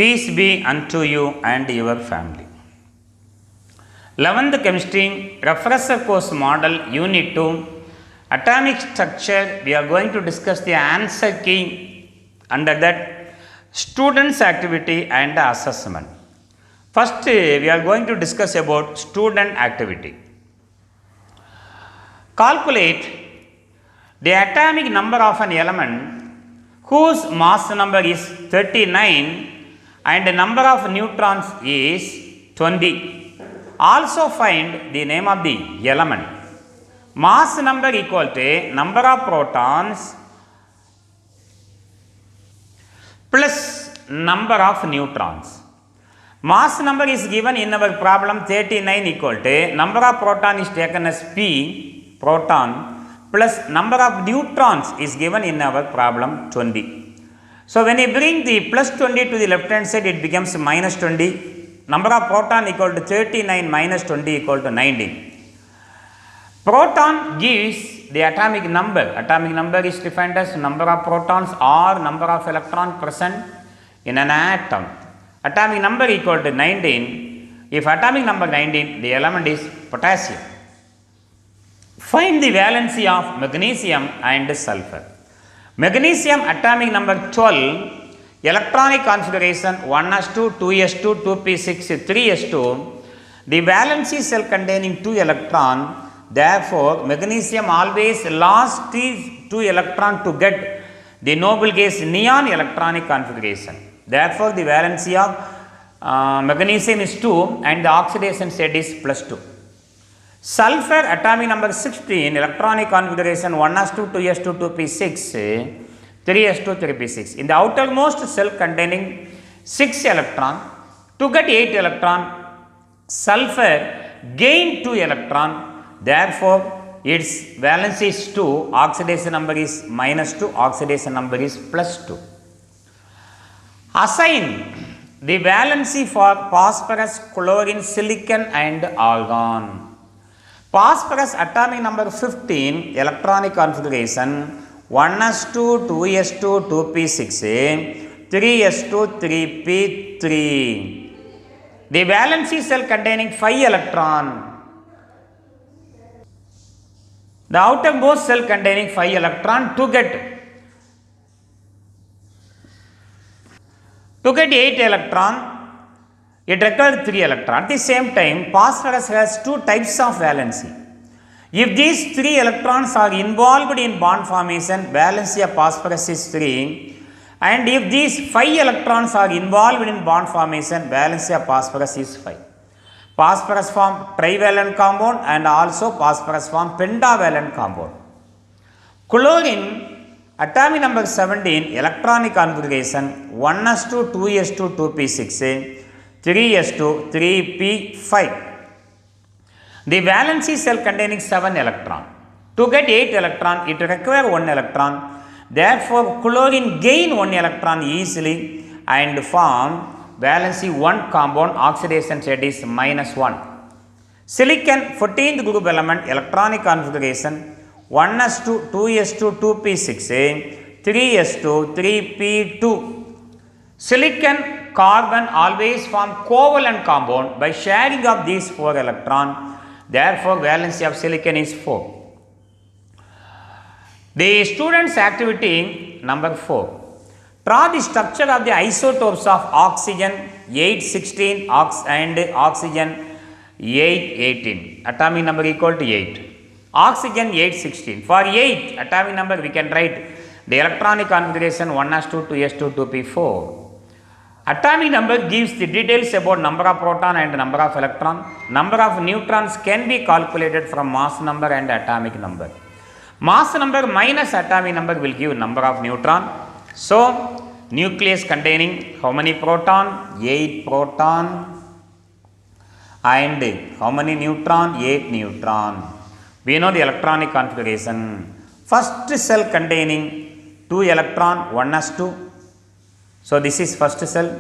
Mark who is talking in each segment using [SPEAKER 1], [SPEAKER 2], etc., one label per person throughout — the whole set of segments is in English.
[SPEAKER 1] Peace be unto you and your family. 11th Chemistry Refresher Course Model Unit 2 Atomic Structure. We are going to discuss the answer key, under that students activity and assessment. First we are going to discuss about student activity. Calculate the atomic number of an element whose mass number is 39 and the number of neutrons is 20. Also find the name of the element. Mass number equal to number of protons plus number of neutrons. Mass number is given in our problem 39 equal to number of proton is taken as P proton plus number of neutrons is given in our problem 20. So when you bring the plus 20 to the left hand side, it becomes minus 20. Number of proton equal to 39 minus 20 equal to 19. Proton gives the atomic number. Atomic number is defined as number of protons or number of electrons present in an atom. Atomic number equal to 19. If atomic number 19, the element is potassium. Find the valency of magnesium and sulfur. Magnesium atomic number 12, electronic configuration 1s2, 2s2, 2p6, 3s2. The valency cell containing 2 electron. Therefore, magnesium always lost these 2 electron to get the noble gas neon electronic configuration. Therefore, the valency of magnesium is 2 and the oxidation state is plus 2. Sulfur atomic number 16, electronic configuration 1s2, 2s2, 2p6, 3s2, 3p6. In the outermost cell containing 6 electron, to get 8 electron, sulfur gain 2 electron. Therefore, its valency is 2, oxidation number is minus 2, oxidation number is plus 2. Assign the valency for phosphorus, chlorine, silicon and argon. Phosphorus atomic number 15, electronic configuration 1s2, 2s2, 2p6, 3s2, 3p3. The valency cell containing 5 electron. The outermost cell containing 5 electron to get 8 electron. It requires 3 electrons. At the same time, phosphorus has 2 types of valency. If these 3 electrons are involved in bond formation, valency of phosphorus is 3. And if these 5 electrons are involved in bond formation, valency of phosphorus is 5. Phosphorus form trivalent compound and also phosphorus form pentavalent compound. Chlorine atomic number 17, electronic configuration 1s2, 2s2, 2p6, 3s2, 3p5. The valency cell containing 7 electron. To get 8 electron, it requires 1 electron. Therefore, chlorine gain 1 electron easily and form valency 1 compound, oxidation state is minus 1. Silicon 14th group element, electronic configuration 1s2, 2s2, 2p6, 3s2, 3p2. Silicon carbon always form covalent compound by sharing of these 4 electrons. Therefore, valency of silicon is 4. The students activity number 4. Draw the structure of the isotopes of oxygen 816 and oxygen 818. Atomic number equal to 8. Oxygen 816. For 8 atomic number we can write the electronic configuration 1s2, 2s2, 2p4. Atomic number gives the details about number of proton and number of electron. Number of neutrons can be calculated from mass number and atomic number. Mass number minus atomic number will give number of neutron. So, nucleus containing how many proton? 8 proton. And how many neutron? 8 neutron. We know the electronic configuration. First cell containing 2 electron, 1s2. So, this is first cell.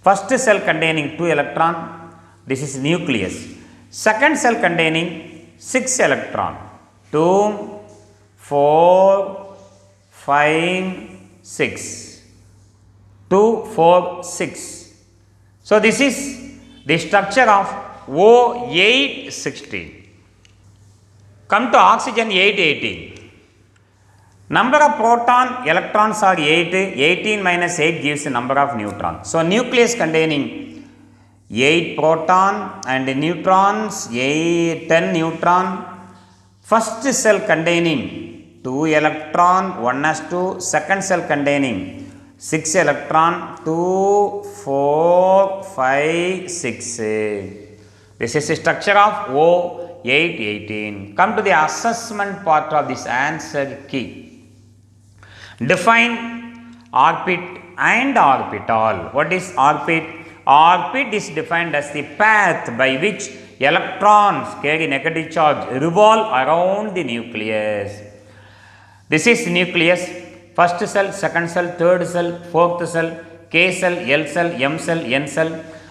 [SPEAKER 1] First cell containing 2 electron. This is nucleus. Second cell containing 6 electron. 2, 4, 5, 6. 2, 4, 6. So this is the structure of O816. Come to oxygen 818. Number of proton electrons are 8. 18 minus 8 gives the number of neutrons. So nucleus containing 8 proton and neutrons, 10 neutron. First cell containing 2 electron, 1s2. Second cell containing 6 electron, 2, 4, 5, 6. This is the structure of O818. Come to the assessment part of this answer key. Define orbit and orbital. What is orbit? Orbit is defined as the path by which electrons carry negative charge revolve around the nucleus. This is nucleus. First cell, second cell, third cell, fourth cell, K cell, L cell, M cell, N cell,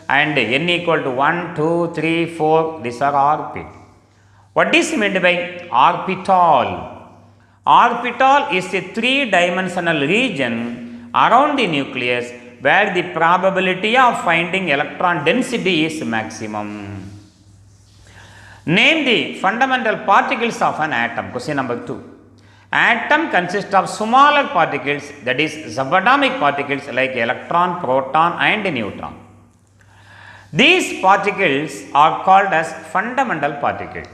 [SPEAKER 1] and N equal to 1, 2, 3, 4. These are orbit. What is meant by orbital? Orbital is a three-dimensional region around the nucleus where the probability of finding electron density is maximum. Name the fundamental particles of an atom. Question number 2. Atom consists of smaller particles, that is subatomic particles like electron, proton and neutron. These particles are called as fundamental particles.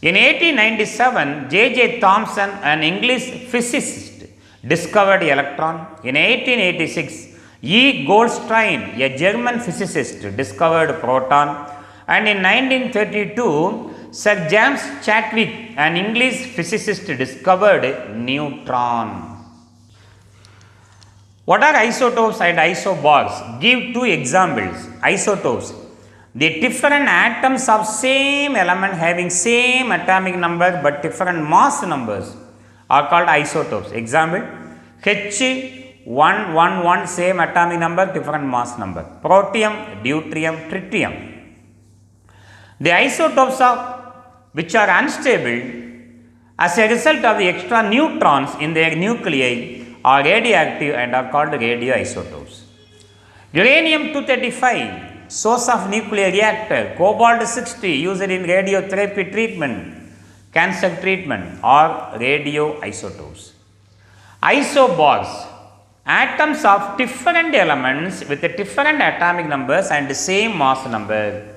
[SPEAKER 1] In 1897, J.J. Thomson, an English physicist, discovered electron. In 1886, E. Goldstein, a German physicist, discovered proton. And in 1932, Sir James Chadwick, an English physicist, discovered neutron. What are isotopes and isobars? Give 2 examples. Isotopes: the different atoms of same element having same atomic number but different mass numbers are called isotopes. Example: H111, same atomic number, different mass number. Protium, deuterium, tritium. The isotopes which are unstable as a result of the extra neutrons in their nuclei are radioactive and are called radioisotopes. Uranium-235, source of nuclear reactor. Cobalt-60, used in radiotherapy treatment, cancer treatment, are radioisotopes. Isobars, atoms of different elements with different atomic numbers and same mass number.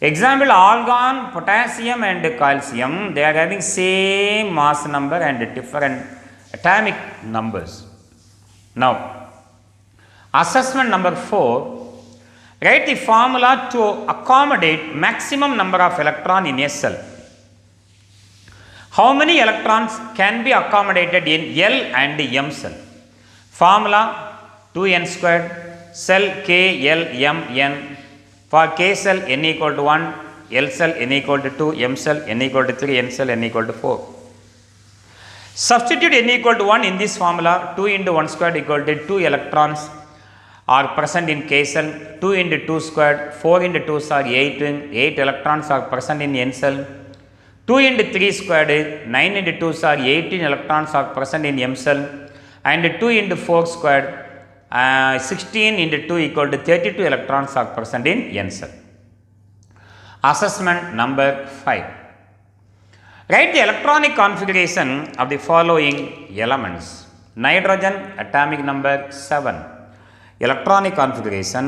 [SPEAKER 1] Example: argon, potassium and calcium, they are having same mass number and different atomic numbers. Now, assessment number 4. Write the formula to accommodate maximum number of electrons in a cell. How many electrons can be accommodated in L and M cell? Formula 2n squared, cell K, L, M, N. For K cell n equal to 1, L cell n equal to 2, M cell n equal to 3, N cell n equal to 4. Substitute n equal to 1 in this formula. 2 into 1 squared equal to 2 electrons are present in K cell. 2 into 2 squared, 4 into 2 are 8, 8 electrons are present in N cell. 2 into 3 squared, 9 into 2 are 18 electrons are present in M cell. And 2 into 4 squared, 16 into 2 equal to 32 electrons are present in N cell. Assessment number 5. Write the electronic configuration of the following elements. Nitrogen, atomic number 7. Electronic configuration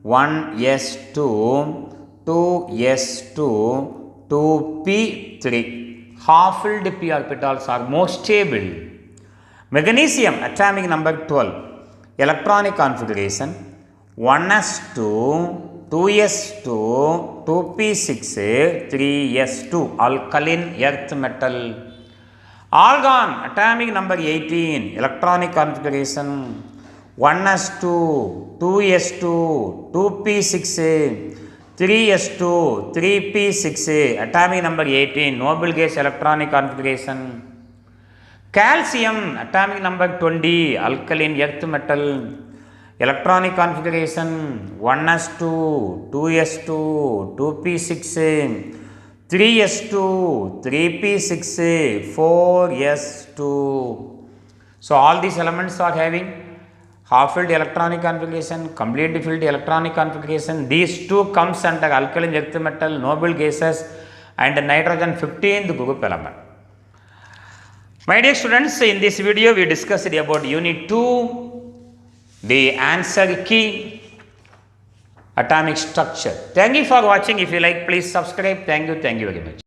[SPEAKER 1] 1s2, 2s2, 2p3. Half-filled p orbitals are more stable. Magnesium, atomic number 12. Electronic configuration 1s2, 2s2, 2p6, 3s2. Alkaline earth metal. Argon, atomic number 18. Electronic configuration 1s2, 2s2, 2p6, 3s2, 3p6. Atomic number 18. Noble gas electronic configuration. Calcium, atomic number 20. Alkaline earth metal. Electronic configuration 1s2, 2s2, 2p6, 3s2, 3p6, 4s2. So all these elements are having half filled electronic configuration, completely filled electronic configuration. These two comes under alkaline earth metal, noble gases and nitrogen 15th group element. My dear students, in this video we discussed about unit 2, the answer key, atomic structure. Thank you for watching. If you like, please subscribe. Thank you very much.